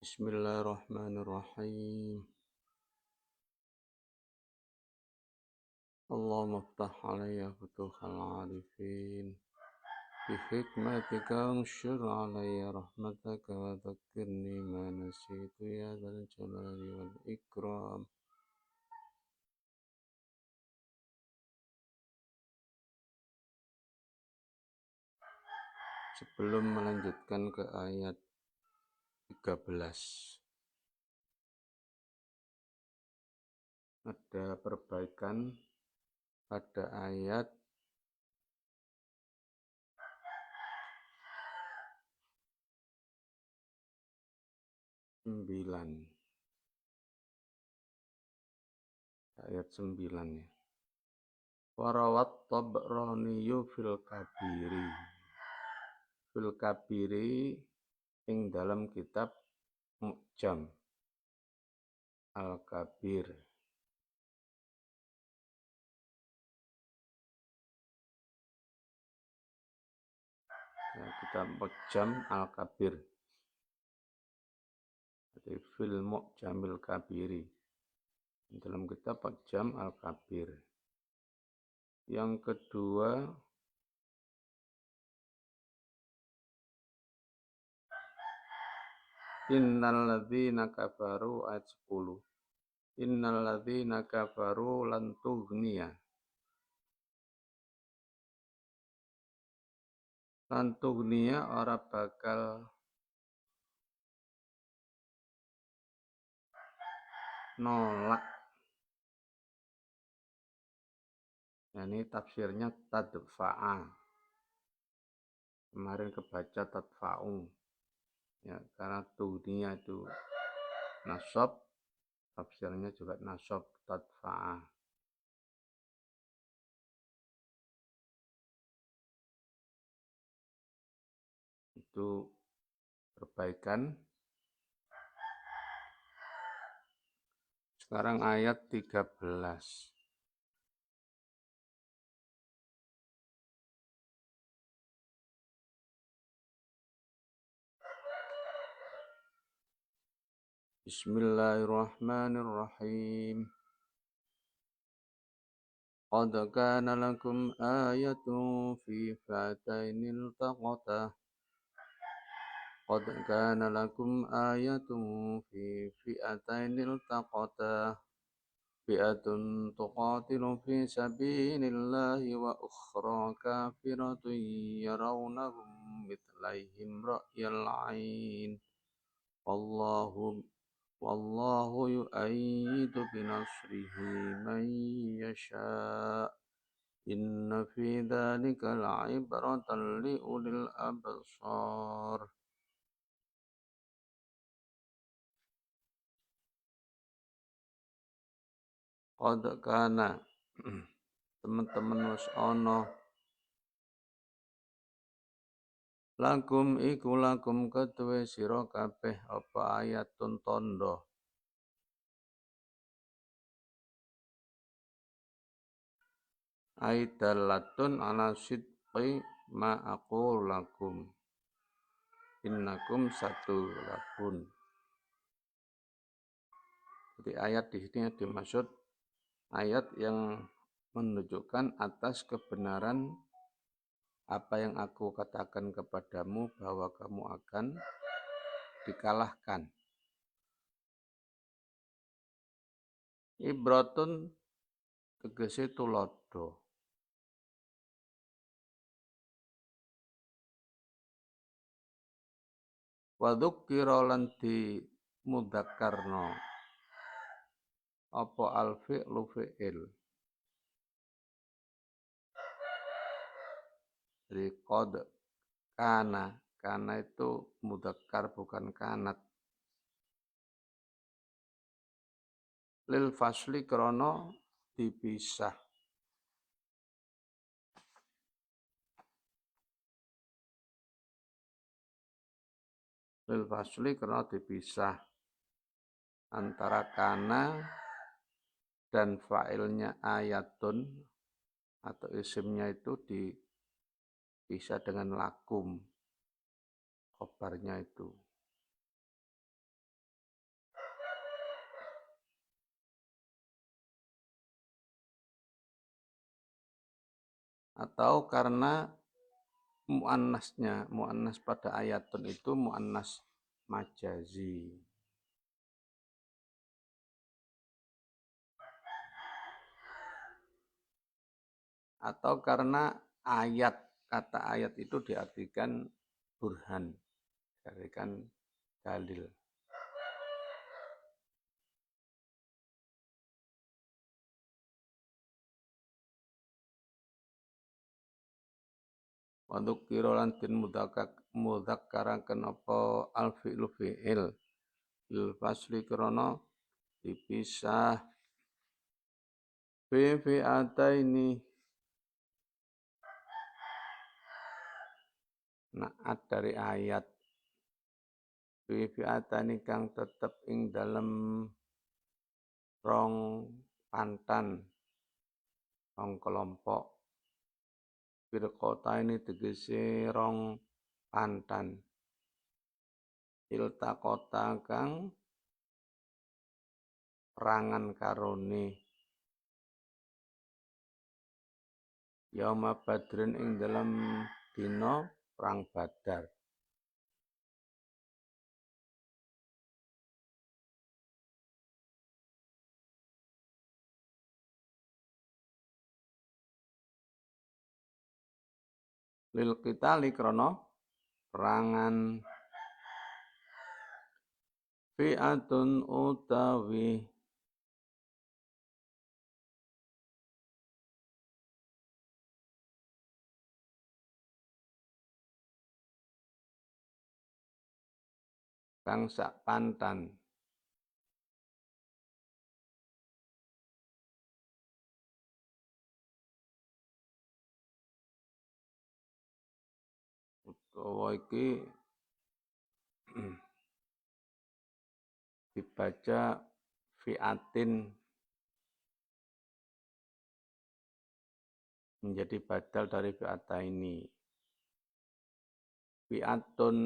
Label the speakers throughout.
Speaker 1: Bismillahirrahmanirrahim. Allahumma aftah alayya futuhal arifin. Bihikmatika anshur alayya rahmataka wa dhakkirni ma nasitu ya dzal jalali wal ikram. Sebelum melanjutkan ke ayat 13, ada perbaikan pada ayat 9. Ayat 9 ya. Warawat Tabraniyu fil kabiri. Fil kabiri ing dalam kitab Mu'jam Al-Kabir. Ya, kitab Mu'jam Al-Kabir. Jadi fil Mu'jamil Kabiri. Dalam kitab Mu'jam Al-Kabir. Yang kedua, Innal ladzina kafaru ayat 10. Innal ladzina kafaru lan tughniya. Lan tughniya ora bakal nolak. Ini tafsirnya tadfa'a. Kemarin kebaca tadfa'u. Ya, karena tughniya itu nasab, tafsirnya juga nasab tadfa'a. Itu perbaikan. Sekarang ayat 13. Bismillahirrahmanirrahim. Qad kana lakum ayatun fi fi'atainil taqata. Qad kana lakum ayatun fi fi'atainil taqata. Fi'atun tuqatilu fi sabilillahi wa ukhra kafiratun yarawnahum mithlaihim ra'yal 'ain. Wallahu yu'ayyidu binasrihi man yasha'. Inna fi dzalika la'ibratan liulil absar. Qad kana teman-teman wis ana lakum iku lakum kedue sira kabeh apa ayatun tondo. Aidalatun ala sidqi ma aqul lakum. Innakum satu labun. Jadi ayat di sini dimaksud ayat yang menunjukkan atas kebenaran apa yang aku katakan kepadamu bahwa kamu akan dikalahkan. Ibratun tegese tulodo. Wa dzukira lan di mudzakarna apa al-fi'lu fi'il. Jadi qad kana itu mudzakkar bukan kanat. Lil fasli krana dipisah. Lil fasli krana dipisah antara kana dan fa'ilnya ayatun atau isimnya itu dipisah dengan lakum, khobarnya itu. atau karena muannas pada ayatun itu muannas majazi. Atau karena kata ayat itu diartikan burhan, diartikan dalil. Untuk kirolan tin mudzakkaraken apa al fi'lu fi'il lil fasli krana dipisah fi'ataini naat dari ayat fi'atani kang tetep ing dalem rong pantan rong kelompok firqota ini tegese rong pantan iltaqota kang perangan karone yauma badrin ing dalam dina perang Badar. Lil qitali krana perangan fi'atun utawi kang sak pantan utawa iki dibaca fi'atin menjadi badal dari fi'ata ini. Fi'atun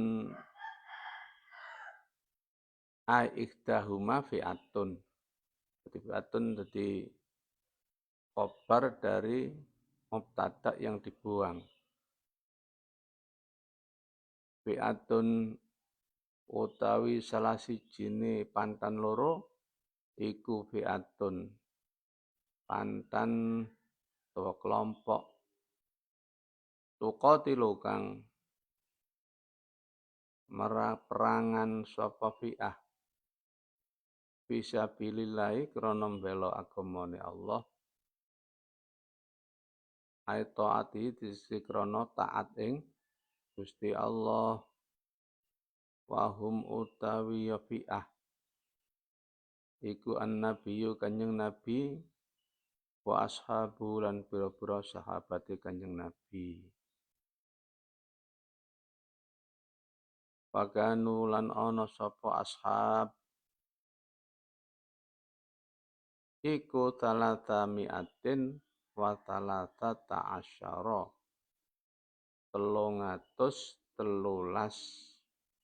Speaker 1: ai ikhdahuma fi'atun. Jadi fi'atun jadi khobar dari mubtada yang dibuang. Fi'atun utawi salah sijine pantan loro iku fi'atun. Pantan utawa kelompok tuqatilu kang perangan sapa fi'ah fisabilillahi krana mbela agamane Allah ai taati disi krana taat ing Gusti Allah wahum utawi ya fi'ah iku annabiyyu kanjeng nabi wa ashabu lan pira-pira sahabate kanjeng nabi Paganu lan ana sapa ashab iku talata mi'atin wa talata ta'asyara 313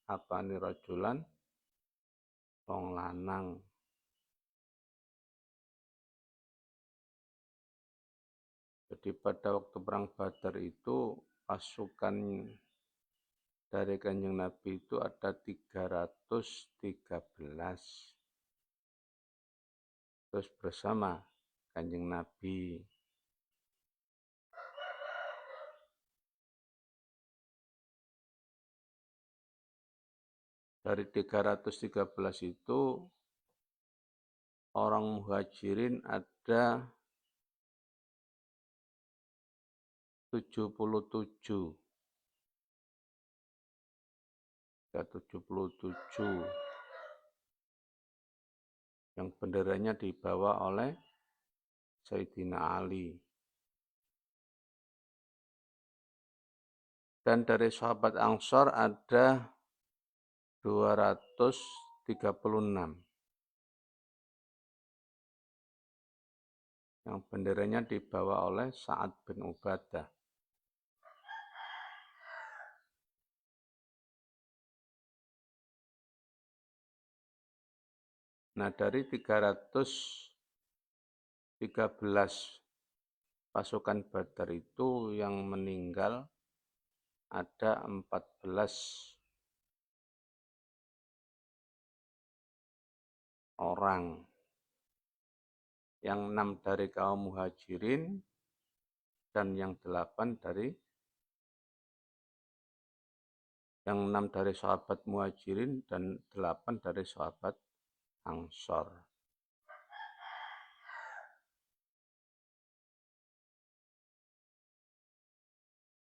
Speaker 1: apane rajulan wong lanang. Jadi pada waktu perang Badar itu pasukan dari Kanjeng Nabi itu ada 313. Terus bersama Kanjeng Nabi. Dari 313 itu orang muhajirin ada 77. Ada 77 yang benderanya dibawa oleh Sayyidina Ali. Dan dari sahabat Ansor ada 236 yang benderanya dibawa oleh Sa'ad bin Ubadah. Nah, dari 313 pasukan Badar itu yang meninggal ada 14 orang. Yang 6 dari kaum muhajirin dan yang 6 dari sahabat muhajirin dan 8 dari sahabat Ansor.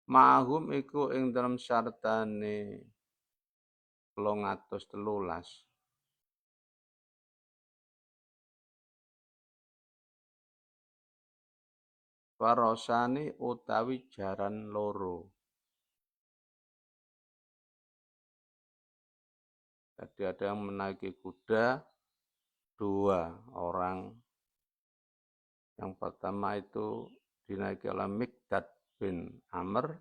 Speaker 1: Ma'hum iku ing dalam syartane 313 farosani utawi jaran loro. Jadi ada yang menaiki kuda 2 orang. Yang pertama itu dinaiki oleh Miqdad bin Amr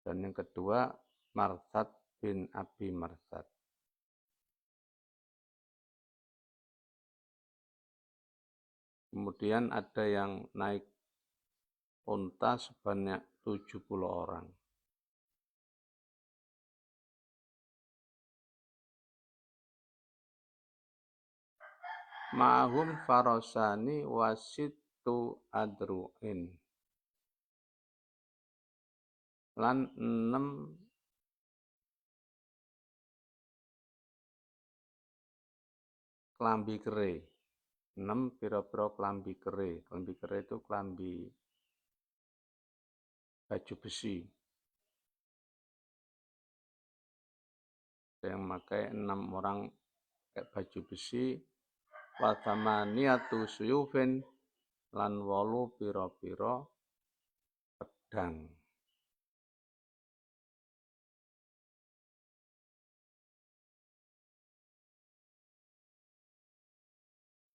Speaker 1: dan yang kedua Marsad bin Abi Marsad. Kemudian ada yang naik unta sebanyak 70 orang. Ma'hum farosani wasitu adru'in. Lan 6 klambi kere. 6 pira-pira klambi kere. Klambi kere itu klambi baju besi. Yang pakai 6 orang pakai baju besi. Wa thamaniyatu suyufin lan 8 pira-pira pedang.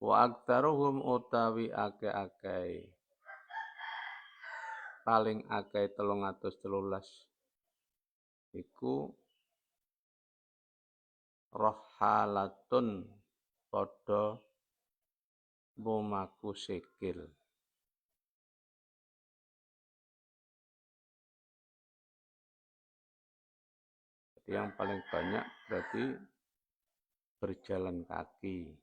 Speaker 1: Wa aktsaruhum utawi akeh-akeh paling akeh 313 iku rohalatun padha lumaku sikil. Jadi yang paling banyak berarti berjalan kaki.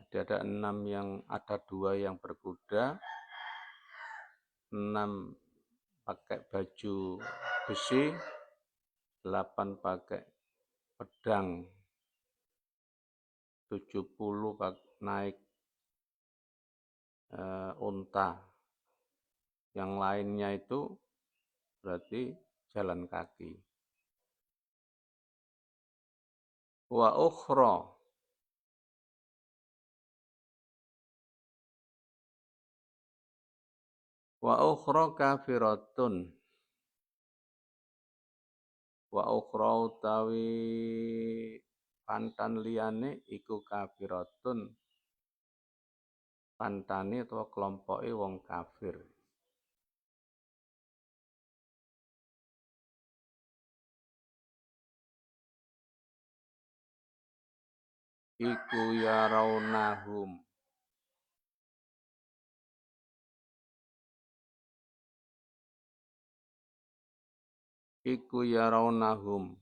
Speaker 1: Jadi ada 2 yang berkuda, 6 pakai baju besi, 8 pakai pedang, 70 naik unta. Yang lainnya itu berarti jalan kaki. Wa ukhra kafiratun. Wa ukhra utawi pantan liyane iku kafiratun. Pantane utawa kelompoke wong kafir. Iku yarawnahum. Iku yarawnahum.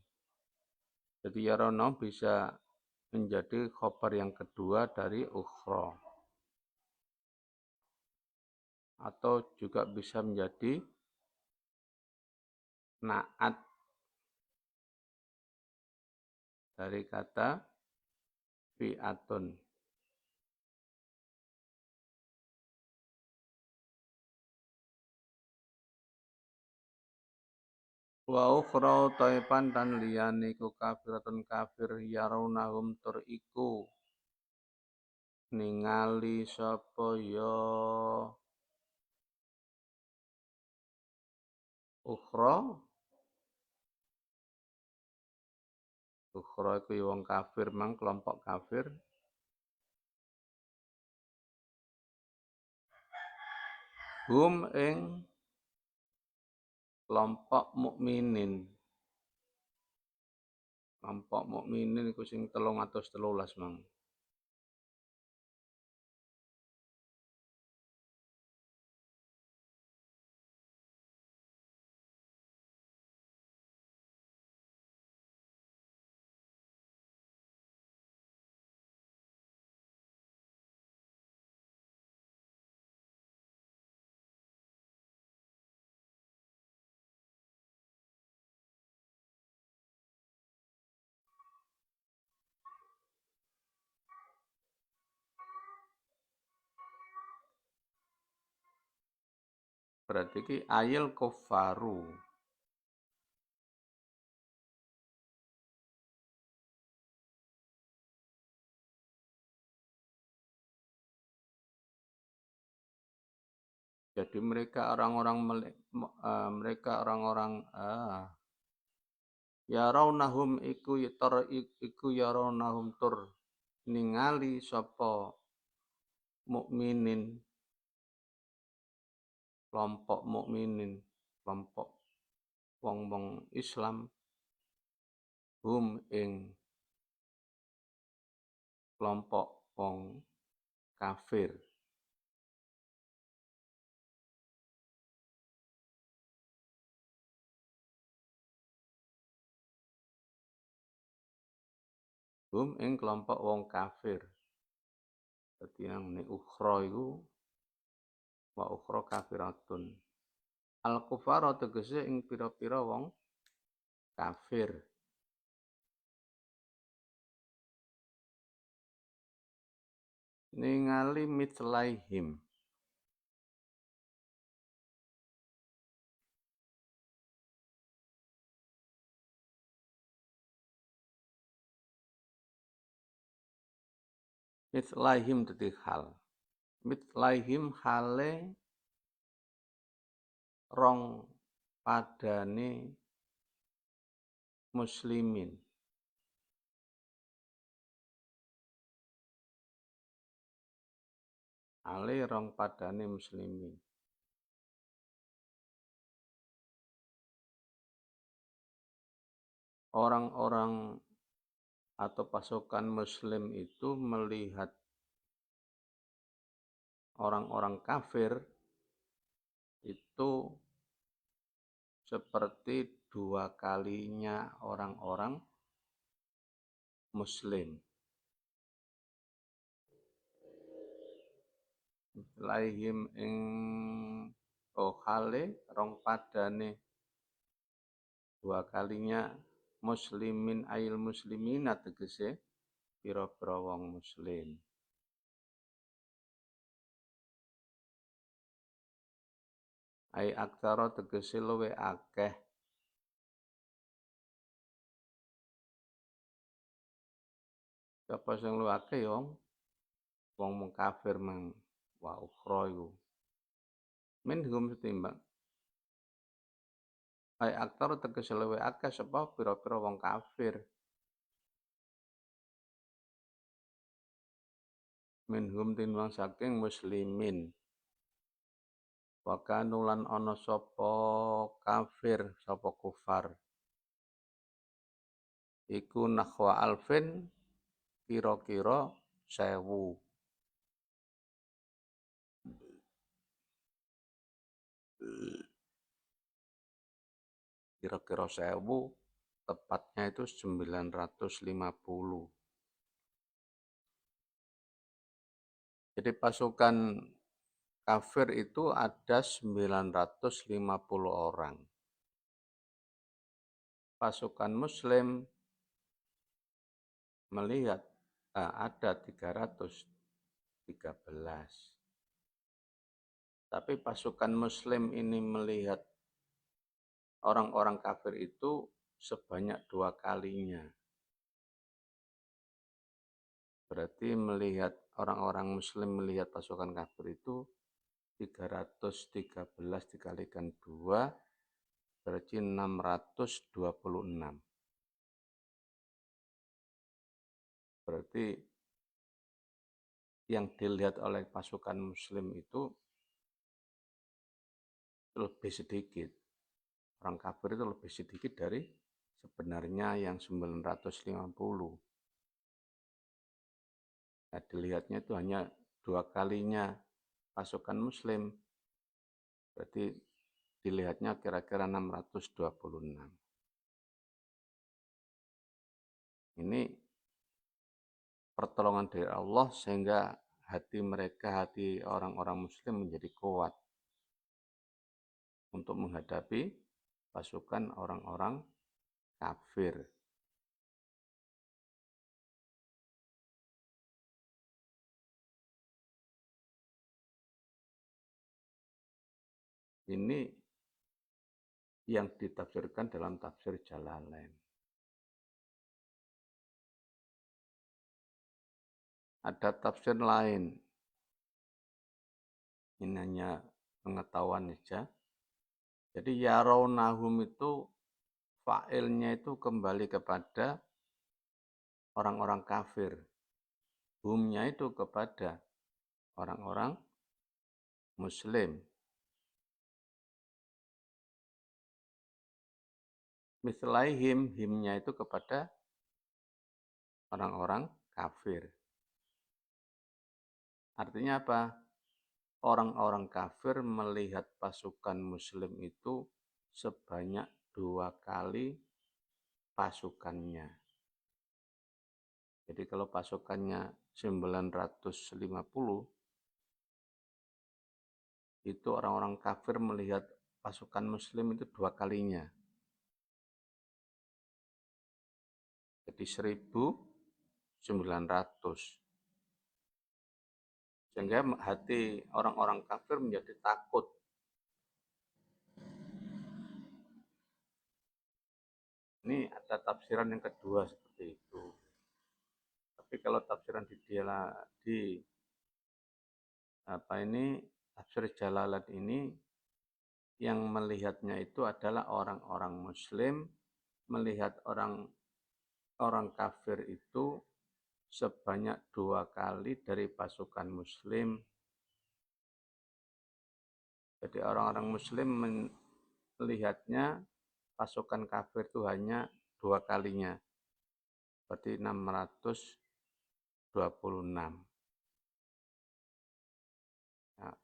Speaker 1: Jadi yarawnahum bisa menjadi khobar yang kedua dari ukhra. Atau juga bisa menjadi naat dari kata fi'atun. Wa ukhra taipan dan liyane iku kafiratun kafir yarawnahum tur iku ningali sapa ya ukhra. Ukhra iku wong kafir mang kelompok kafir. Hum ing kelompok mukminin. Kelompok mukminin iku sing 313 mang. Berarti ki ayil kufaru. Jadi mereka orang-orang yarawnahum iku yarawnahum tur ningali sapa mukminin, kelompok mukminin, kelompok wong-wong Islam hum ing kelompok wong kafir. Hum ing kelompok wong kafir. Dadi nang ukhra iku wa ukhra kafiratun. Al kufara tegese ing pira-pira wong kafir. Ningali mitlaihim. Mitlaihim dadi hal. Mitlaihim hale rong padane muslimin. Hale rong padane muslimin. Orang-orang atau pasukan muslim itu melihat orang-orang kafir itu seperti dua kalinya orang-orang muslim. Laihim ing hale rong padane dua kalinya muslimin ail muslimin tegese pira-pira wong muslim. Ai aktara tegese luwe akeh. Sapa sing luwe akeh ya wong kafir mang wa ukhra iku. Minhum setimbang. Ai aktara tegese luwe akeh sapa pira-pira wong kafir. Minhum tinwang saking muslimin. Wa kanu lan ana sapa kafir, sapa kufar. Iku nahwa alfin kira-kira 1000. Kira-kira 1000, tepatnya itu 950. Jadi pasukan kafir itu ada 950 orang. Pasukan muslim melihat ada 313. Tapi pasukan muslim ini melihat orang-orang kafir itu sebanyak 2 kalinya. Berarti melihat orang-orang muslim melihat pasukan kafir itu 313 dikalikan 2 berarti 626. Berarti yang dilihat oleh pasukan muslim itu lebih sedikit. orang kafir itu lebih sedikit dari sebenarnya yang 950. Nah, dilihatnya itu hanya 2 kalinya pasukan muslim. Berarti dilihatnya kira-kira 626. Ini pertolongan dari Allah sehingga hati mereka, hati orang-orang muslim menjadi kuat untuk menghadapi pasukan orang-orang kafir. Ini yang ditafsirkan dalam tafsir Jalalain. Ada tafsir lain. Ini hanya pengetahuan saja. Jadi yarawnahum itu fa'ilnya itu kembali kepada orang-orang kafir. Humnya itu kepada orang-orang muslim. Mislaihim, himnya itu kepada orang-orang kafir. Artinya apa? Orang-orang kafir melihat pasukan muslim itu sebanyak 2 kali pasukannya. Jadi kalau pasukannya 950, itu orang-orang kafir melihat pasukan muslim itu 2 kalinya. Jadi 1900. Sehingga hati orang-orang kafir menjadi takut. Ini ada tafsiran yang kedua seperti itu. Tapi kalau tafsiran di tafsir Jalalain ini yang melihatnya itu adalah orang-orang muslim melihat orang kafir itu sebanyak 2 kali dari pasukan muslim. Jadi orang-orang muslim melihatnya pasukan kafir itu hanya 2 kalinya. Berarti 626. Nah,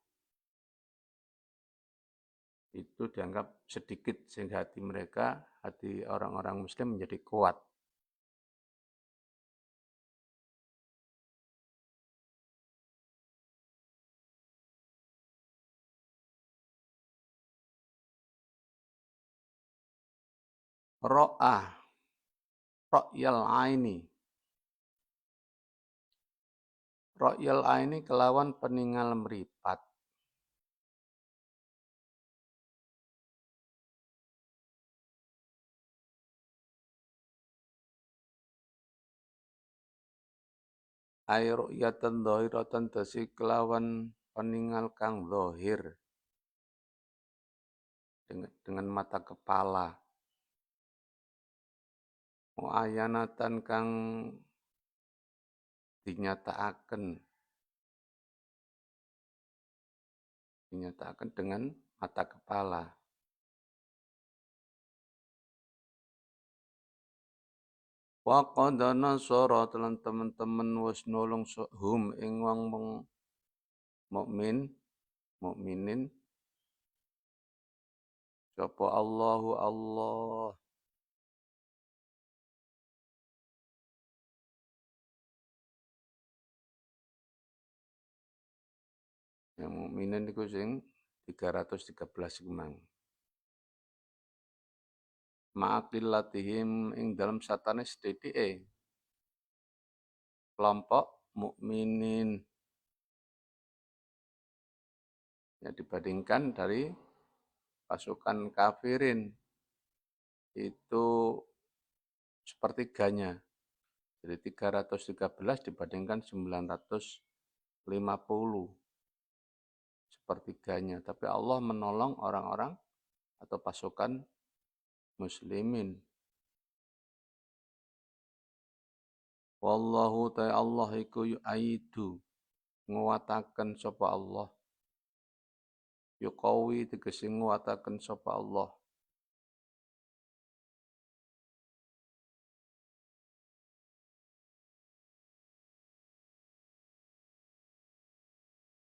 Speaker 1: itu dianggap sedikit sehingga hati orang-orang muslim menjadi kuat. Ro'ah, ro'yal aini. Ro'yal aini kelawan peninggal meripat. Ai ru'yatan dhahiratan dasi kelawan peninggal kang zahir dengan mata kepala. Mu'ayanatan kang dinyatakaken dengan mata kepala. Wa qad nasara telan teman-teman wis nolong hum ing wong mukminin sapa Allahu Allah. Yang mukminin iku sing 313 gemang. Ma'aqilatihim ing dalam satane sedhithike kelompok mukminin ya dibandingkan dari pasukan kafirin itu sepertiganya. Jadi 313 dibandingkan 950 sepertiganya. Tapi Allah menolong orang-orang atau pasukan muslimin. Wallahu ta'ala Allah iku yu'aidu nguwataken sapa Allah. Yuqawi tegese nguwataken sapa Allah.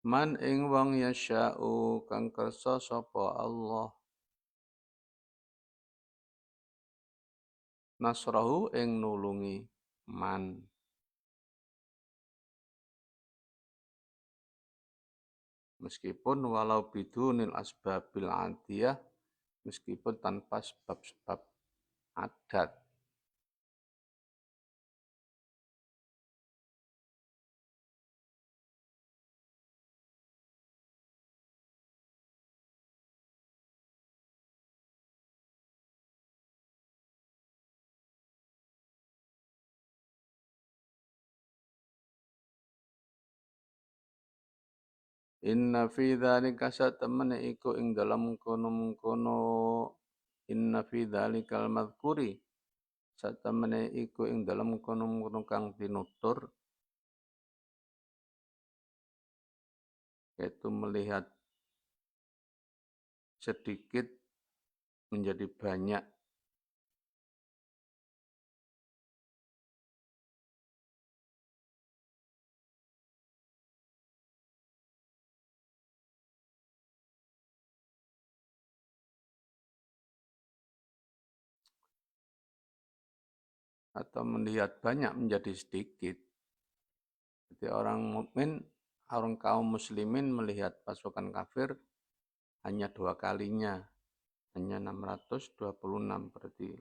Speaker 1: Man ing wong yasya'u kang kersa sapa Allah nasrahu ing nulungi man meskipun walau bidunil asbabil adiyah meskipun tanpa sebab-sebab adat. Inna fi dzalika satamana iku ing dalam kono-kono inna fi dzalikal madhkuri satamana iku ing dalam kono-kono kang tinutur yaitu melihat sedikit menjadi banyak atau melihat banyak menjadi sedikit. Jadi orang mukmin, orang kaum muslimin melihat pasukan kafir hanya 2 kalinya, hanya 626 berarti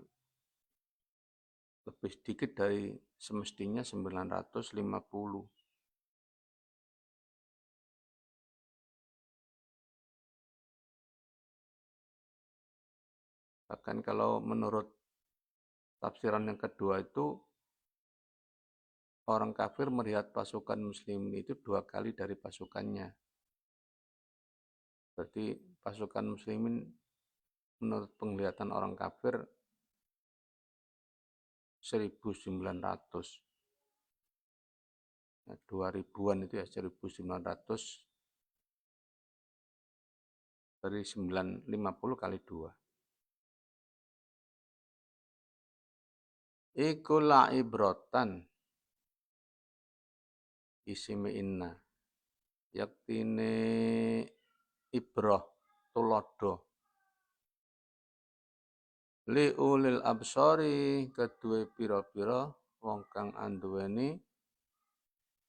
Speaker 1: lebih sedikit dari semestinya 950. Bahkan kalau menurut tafsiran yang kedua itu orang kafir melihat pasukan muslimin itu 2 kali dari pasukannya. Berarti pasukan muslimin menurut penglihatan orang kafir 1900. Nah, 2000-an itu ya 1900 dari 950 kali 2. Iku la'ibrotan isime inna. Yaktine ibroh tulodo. Li ulil absori kedue pira-pira wong kang anduweni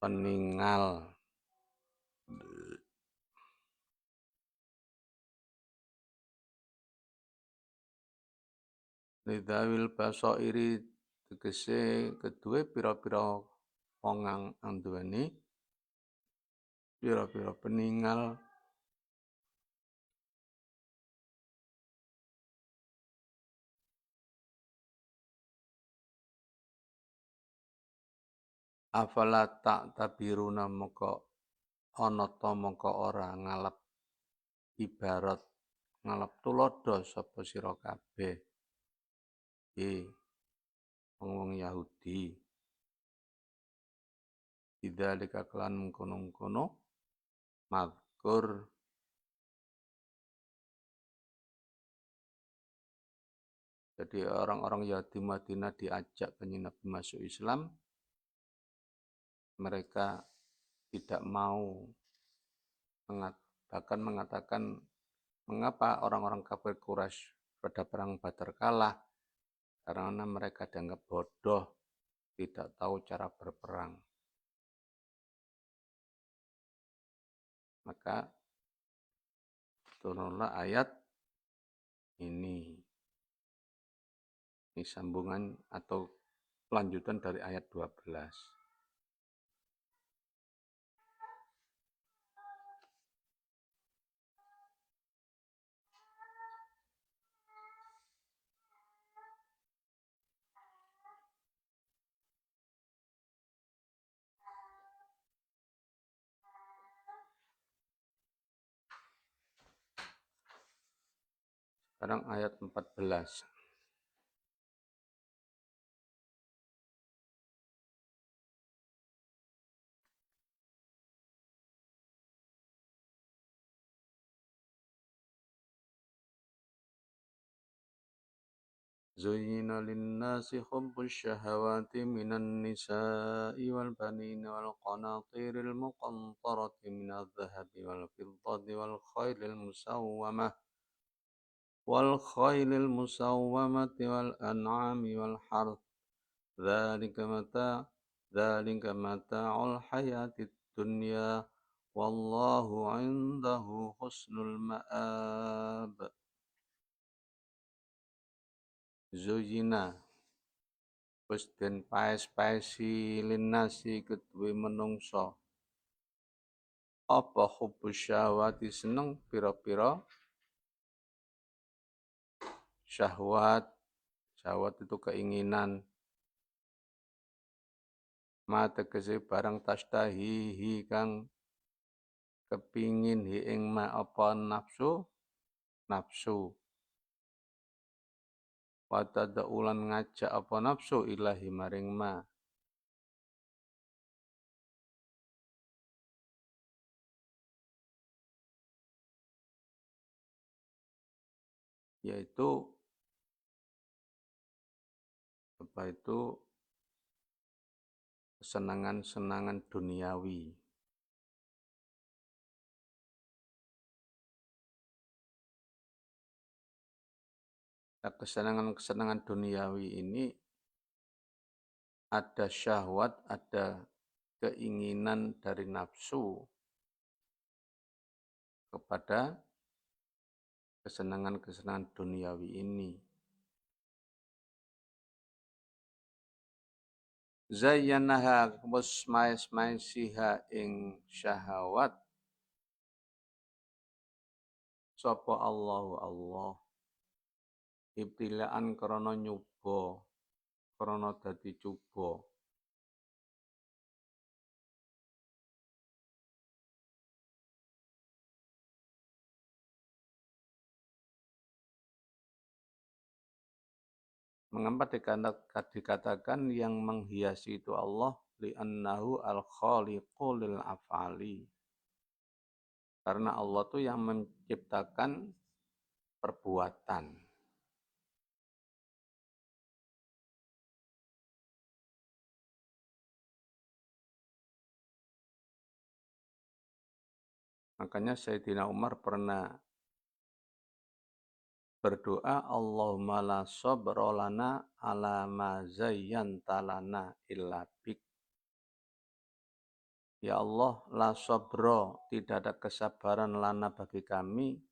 Speaker 1: peningal. Lidawil basairi tegese kedue pira-pira wong kang anduweni pira-pira peningal. Afala tak tabiruna moko ana ta moko ora ngalap ibarat ngalap tulodo sapa sira kabeh wong Yahudi bidzalika kelan mengkono-mengkono mazkur jadi orang-orang Yahudi Madinah diajak kanjeng Nabi masuk Islam mereka tidak mau bahkan mengatakan mengapa orang-orang kafir Quraisy pada perang Badar kalah karena mereka dianggap bodoh tidak tahu cara berperang. Maka turunlah ayat ini. Ini sambungan atau lanjutan dari ayat 12. Sekarang ayat 14. زين للناس حب الشهوات من النساء والبنين والقناطير المقنطرة من الذهب والفضة والخيل المسومة والأنعام والحرث ذلك متاع الحياة الدنيا والله عنده حسن المآب. Zuyina wis den paes-paesi linnasi kedue menungso apa hubbus syahwati seneng pira-pira syahwat. Syahwat itu keinginan, ma tegese barang tastahihi kang kepingin hi ing ma apa nafsu wa tadaulan ngajak apa nafsu ilahi maring ma, yaitu apa itu kesenangan-senangan duniawi. Nah, kesenangan-kesenangan duniawi ini ada syahwat, ada keinginan dari nafsu kepada kesenangan-kesenangan duniawi ini. Zayyanaha wis maes-maesiha ing syahwat sapa Allahu Allah ibtilaan krana nyoba, krana dadi coba. Mengapa dikatakan yang menghiasi itu Allah? Li'annahu al-khaliqu lil af'ali. Karena Allah itu yang menciptakan perbuatan. Makanya Sayyidina Umar pernah berdoa, Allahumma la sabra lana ala ma zayyanta lana illa bik. Ya Allah, la sabra, tidak ada kesabaran lana bagi kami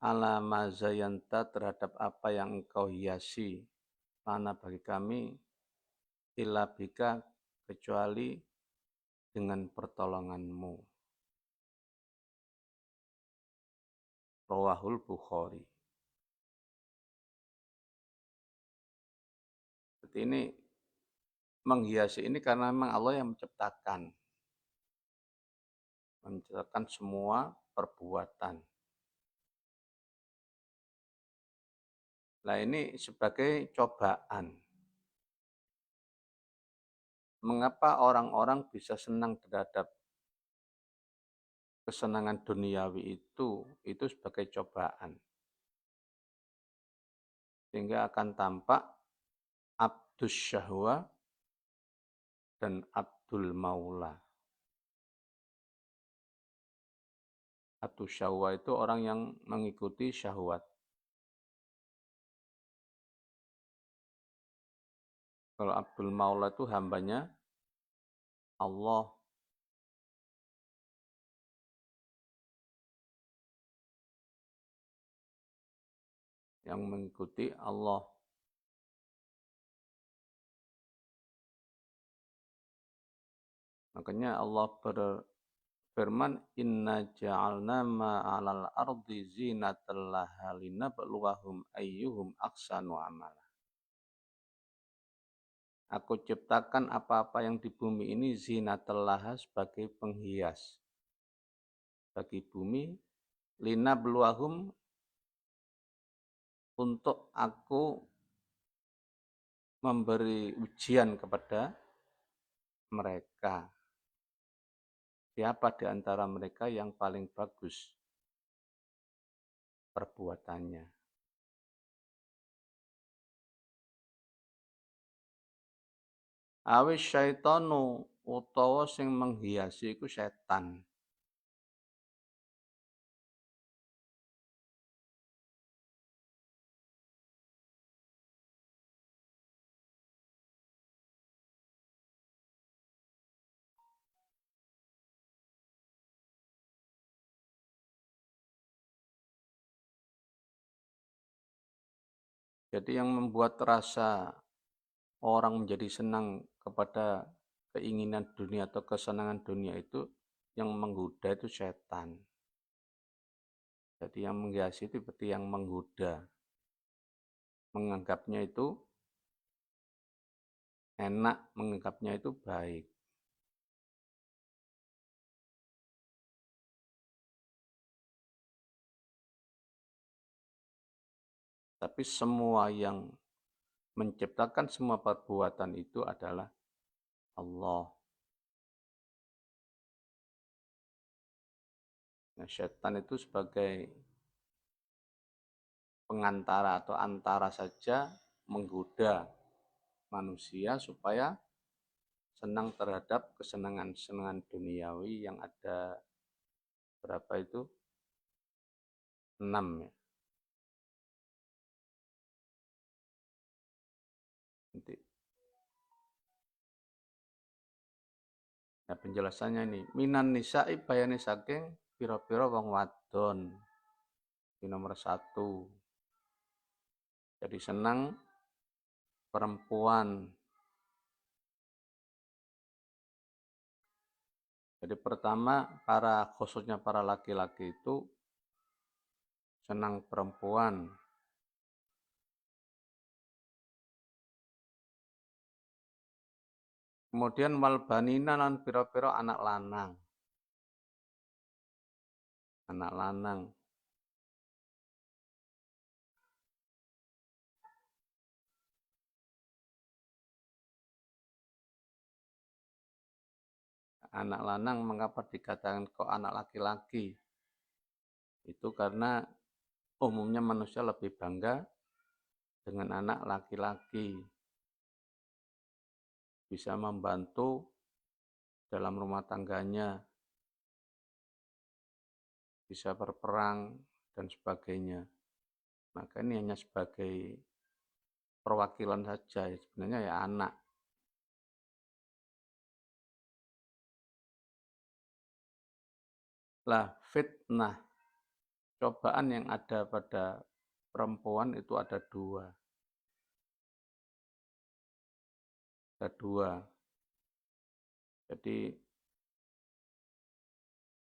Speaker 1: ala ma zayyanta, terhadap apa yang engkau hiasi lana bagi kami illa bika, kecuali dengan pertolonganmu. Rawahul Bukhari. Seperti ini menghiasi ini karena memang Allah yang menciptakan semua perbuatan. Nah ini sebagai cobaan. Mengapa orang-orang bisa senang terhadap kesenangan duniawi itu sebagai cobaan. Sehingga akan tampak abdus syahwa dan abdul maula. Abdus syahwa itu orang yang mengikuti syahwat. Kalau abdul maula itu hambanya Allah. Yang mengikuti Allah. Makanya Allah berfirman, Inna ja'alna ma'alal ardi zinatan laha linabluwahum ayyuhum ahsanu amala. Aku ciptakan apa-apa yang di bumi ini zinatan laha sebagai penghias bagi bumi, linabluwahum, untuk aku memberi ujian kepada mereka. Siapa di antara mereka yang paling bagus perbuatannya. Awis syaitanu utawa sing menghiasi iku setan. Jadi yang membuat rasa orang menjadi senang kepada keinginan dunia atau kesenangan dunia itu yang menggoda itu setan. Jadi yang menghiasi itu berarti yang menggoda. Menganggapnya itu enak, menganggapnya itu baik. Tapi semua yang menciptakan semua perbuatan itu adalah Allah. Nah, setan itu sebagai pengantara atau antara saja menggoda manusia supaya senang terhadap kesenangan-kesenangan duniawi yang ada berapa itu? 6 ya. Nanti. Nah, penjelasannya ini, minan nisa'i bayani saking pira-pira wong wadon. Ini nomor 1. Jadi senang perempuan. Jadi pertama, khususnya para laki-laki itu senang perempuan. Kemudian wal banina lan pira-pira anak lanang. Anak lanang. Anak lanang mengapa dikatakan kok anak laki-laki? Itu karena umumnya manusia lebih bangga dengan anak laki-laki. Bisa membantu dalam rumah tangganya, bisa berperang, dan sebagainya. Maka ini hanya sebagai perwakilan saja, sebenarnya ya anak. Lah fitnah, cobaan yang ada pada perempuan itu ada dua. Ada dua. Jadi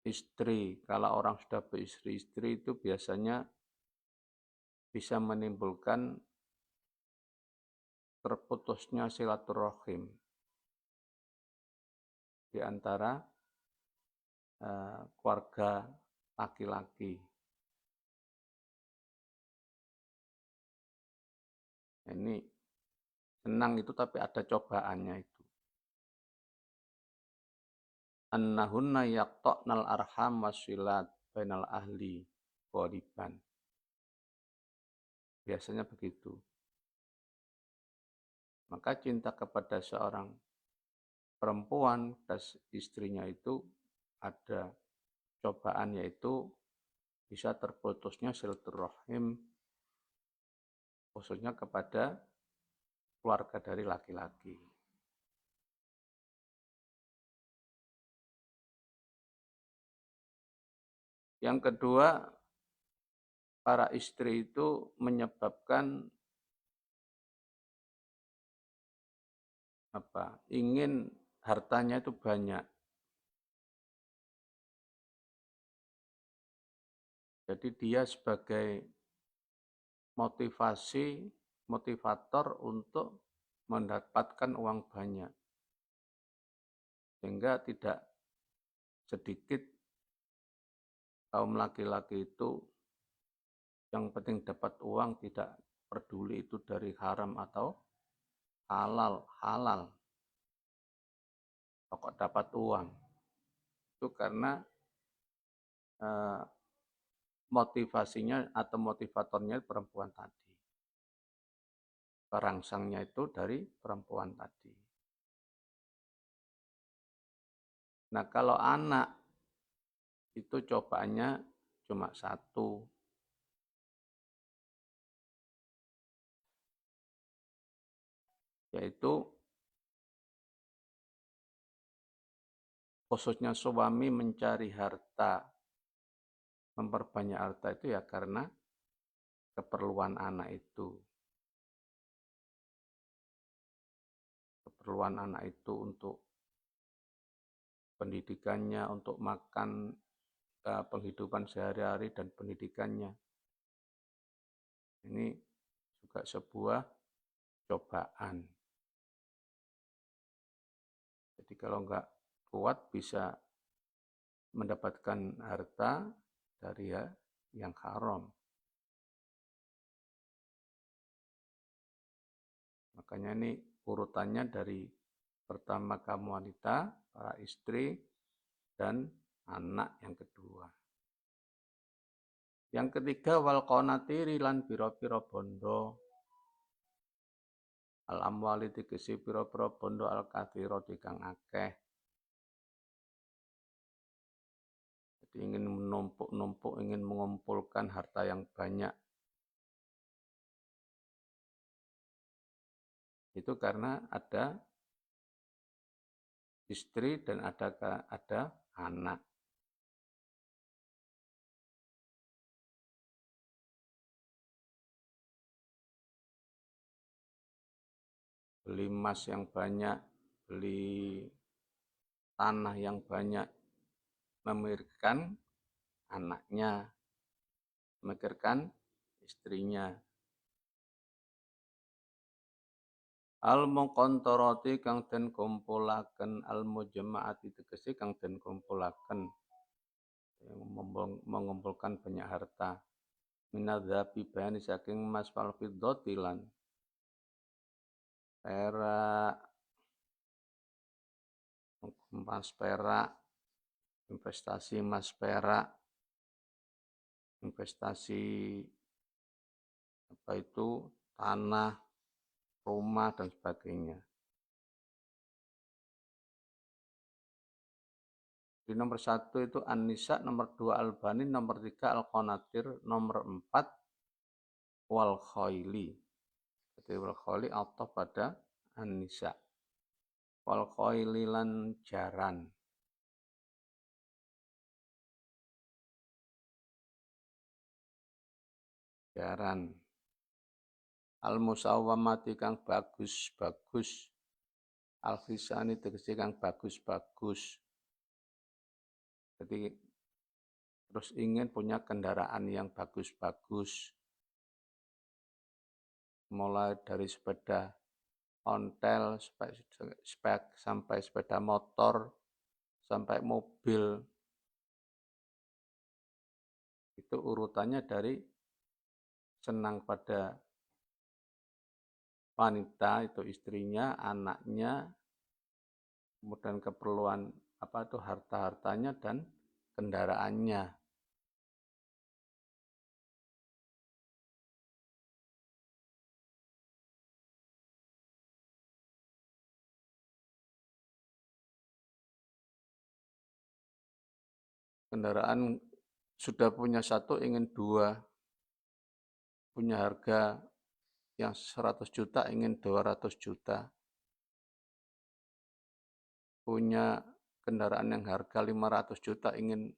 Speaker 1: istri, kalau orang sudah beristri-istri itu biasanya bisa menimbulkan terputusnya silaturahim di antara keluarga laki-laki. Ini senang itu tapi ada cobaannya itu. Annahunna yaqta'nal arham wasilat bainal ahli qoriban. Biasanya begitu. Maka cinta kepada seorang perempuan dan istrinya itu ada cobaan, yaitu bisa terputusnya silaturahim khususnya kepada keluarga dari laki-laki. Yang kedua, para istri itu menyebabkan ingin hartanya itu banyak. Jadi dia sebagai motivator untuk mendapatkan uang banyak. Sehingga tidak sedikit kaum laki-laki itu yang penting dapat uang, tidak peduli itu dari haram atau halal. Pokok dapat uang. Itu karena motivasinya atau motivatornya perempuan tadi. Perangsangnya itu dari perempuan tadi. Nah, kalau anak itu cobaannya cuma satu, yaitu khususnya suami mencari harta, memperbanyak harta itu ya karena keperluan anak itu. Keperluan anak itu untuk pendidikannya, untuk makan, penghidupan sehari-hari dan pendidikannya. Ini juga sebuah cobaan. Jadi kalau nggak kuat bisa mendapatkan harta dari yang haram. Makanya ini urutannya dari pertama kamu wanita, para istri, dan anak yang kedua. Yang ketiga, wal qonatiri lan pira-pira bondo. Al amwali tegese pira-pira bondo al kathira kang akeh. Jadi ingin menumpuk-numpuk, ingin mengumpulkan harta yang banyak. Itu karena ada istri dan ada anak. Beli emas yang banyak, beli tanah yang banyak, memikirkan anaknya, memikirkan istrinya. Al muqantarati kang den kumpulaken, al mujama'ati tegese kang den kumpulaken, mengumpulkan banyak harta. Minadzabi bayani saking emas wal fiddati lan perak, emas perak, investasi emas perak, investasi apa itu tanah, rumah dan sebagainya. Di nomor 1 itu An-Nisa, nomor 2 Al-Banin, nomor 3 Al-Qanatir, nomor 4 Wal Khayli. Jadi Wal Khayli atau pada An-Nisa. Wal Khayli lan jaran. Jaran. Al-Musawwamati kang bagus-bagus. Al-Khisani tegese kang bagus-bagus. Jadi terus ingin punya kendaraan yang bagus-bagus. Mulai dari sepeda ontel, spek sampai sepeda motor, sampai mobil. Itu urutannya dari senang pada wanita, itu istrinya, anaknya, kemudian keperluan apa itu harta-hartanya dan kendaraannya. Kendaraan sudah punya satu ingin dua, punya harga yang 100 juta ingin 200 juta, punya kendaraan yang harga 500 juta ingin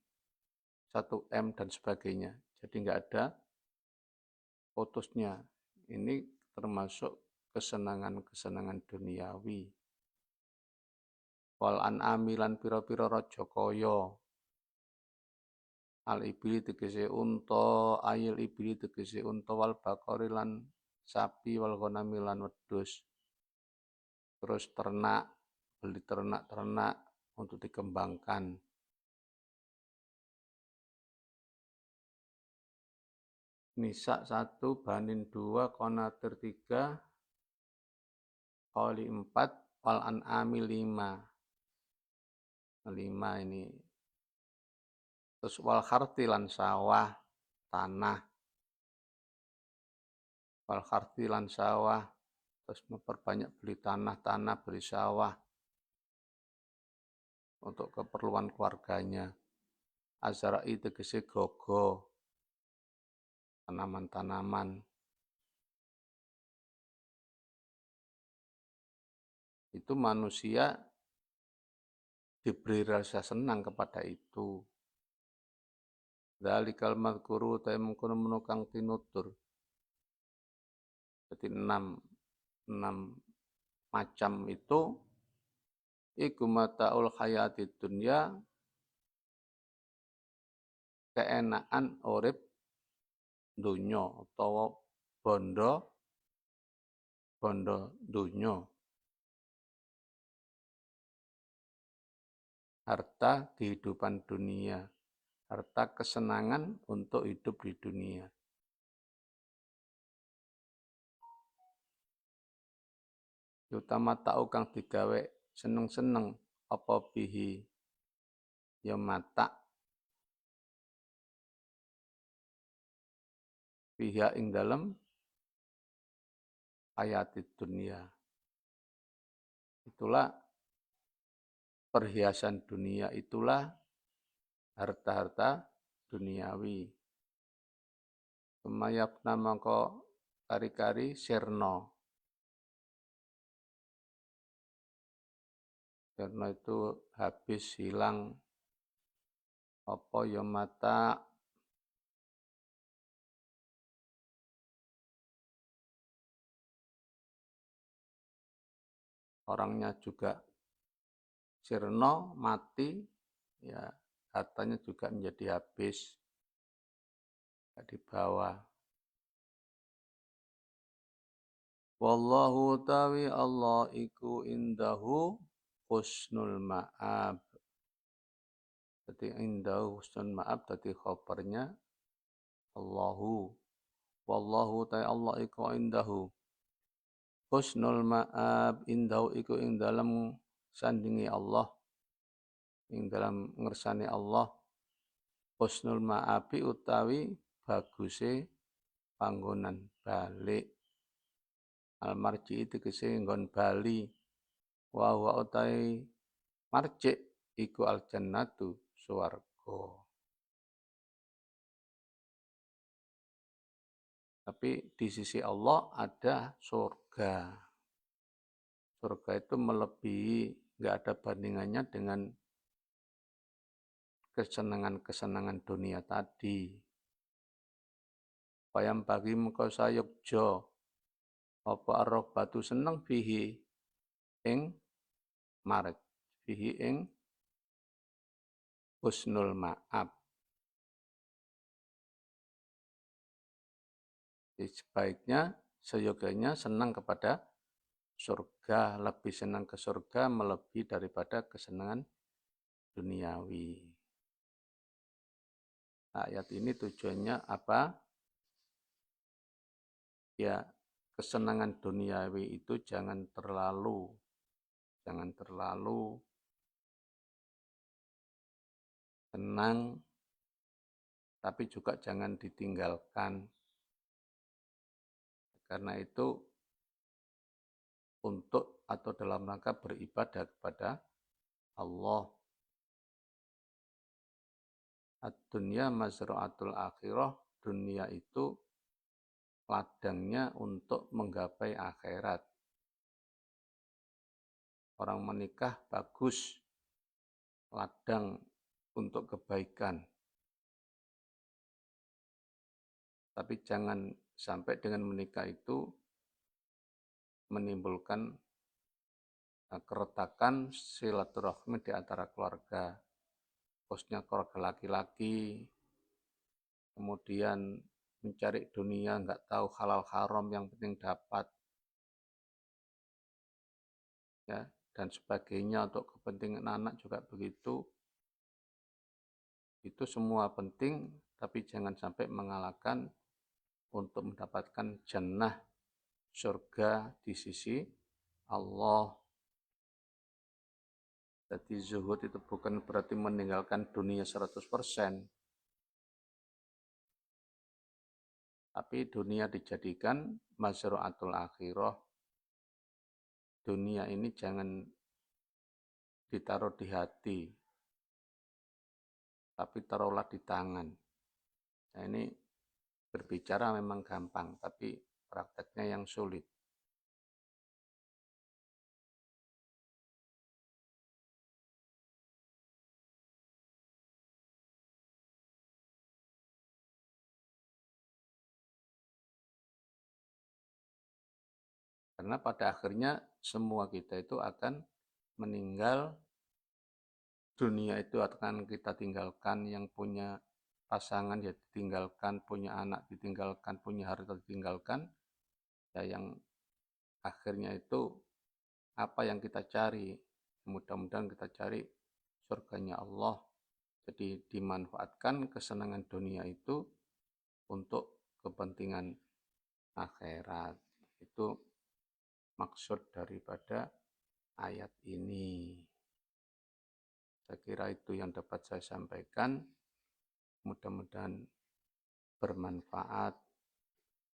Speaker 1: 1 M dan sebagainya. Jadi nggak ada putusnya. Ini termasuk kesenangan-kesenangan duniawi. Wal an'ami lan pira-pira raja kaya. Al ibli tegese unta, ayil ibli tegese unta, wal bakori lan sapi, wal ghanami lan wedhus. Terus ternak, beli ternak-ternak untuk dikembangkan. Nisa 1, Banin 2, Qanatir 3, Qawli 4, Wal An'ami 5. 5 ini. Terus wal kharti lan sawah, tanah. Wal kharti lan sawah, terus memperbanyak beli tanah, beli sawah. untuk keperluan keluarganya. Azra'i tegese gogo, tanaman-tanaman. Itu manusia diberi rasa senang kepada itu. Dzalikal madzkuru ta mengkono kang tinutur. Jadi enam macam itu iku mataul hayatid dunya, keenaan urip dunya utawa bondo dunya. Harta kehidupan dunia, harta kesenangan untuk hidup di dunia. Utama tau kang digawe seneng-seneng apa bihi ya mata pihak ing dalam hayati dunia. Itulah perhiasan dunia, itulah harta-harta duniawi. Kemayap nama kok kari-kari sirno. Sirno itu habis, hilang, apa ya mata, orangnya juga sirno, mati, ya hartanya juga menjadi habis, di bawah. Wallahu tawi Allah iku indahu husnul ma'ab. Jadi indahu husnul ma'ab, jadi khabarnya Allahu. Wallahu tawi Allah iku indahu husnul ma'ab, indahu iku ing dalam sandingi Allah, ing dalam ngersani Allah. Husnul ma'abi utawi baguse panggonan balik. Al-marji tegese nggon bali. Wa huwa utai marji iku al-jannatu swarga. Tapi di sisi Allah ada surga. Surga itu melebihi, nggak ada bandingannya dengan kesenangan-kesenangan dunia tadi. Payam bagi mengkau sayukjo, apa arroh batu seneng bihi ing marj, bihi ing husnul ma'ab. Jadi sebaiknya, seyogianya senang kepada surga, lebih senang ke surga melebihi daripada kesenangan duniawi. Ayat ini tujuannya apa? Ya, kesenangan duniawi itu jangan terlalu senang, tapi juga jangan ditinggalkan. Karena itu untuk atau dalam rangka beribadah kepada Allah. Ad-dunya mazra'atul akhirah, dunia itu ladangnya untuk menggapai akhirat. Orang menikah bagus, ladang untuk kebaikan. Tapi jangan sampai dengan menikah itu menimbulkan keretakan silaturahmi di antara keluarga. Khususnya keluarga laki-laki, kemudian mencari dunia, nggak tahu halal haram, yang penting dapat, ya, dan sebagainya. Untuk kepentingan anak juga begitu. Itu semua penting, tapi jangan sampai mengalahkan untuk mendapatkan jannah, surga di sisi Allah. Jadi zuhud itu bukan berarti meninggalkan dunia 100%. Tapi dunia dijadikan mazra'atul akhirah. Dunia ini jangan ditaruh di hati, tapi taruhlah di tangan. Nah, ini berbicara memang gampang, tapi prakteknya yang sulit. Karena pada akhirnya semua kita itu akan meninggal, dunia itu akan kita tinggalkan, yang punya pasangan ya ditinggalkan, punya anak ditinggalkan, punya harta ditinggalkan, ya yang akhirnya itu apa yang kita cari, mudah-mudahan kita cari surganya Allah. Jadi dimanfaatkan kesenangan dunia itu untuk kepentingan akhirat. Itu maksud daripada ayat ini. Saya kira itu yang dapat saya sampaikan. Mudah-mudahan bermanfaat.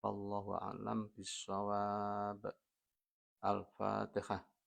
Speaker 1: Wallahu a'lam bishawab. Al-Fatihah.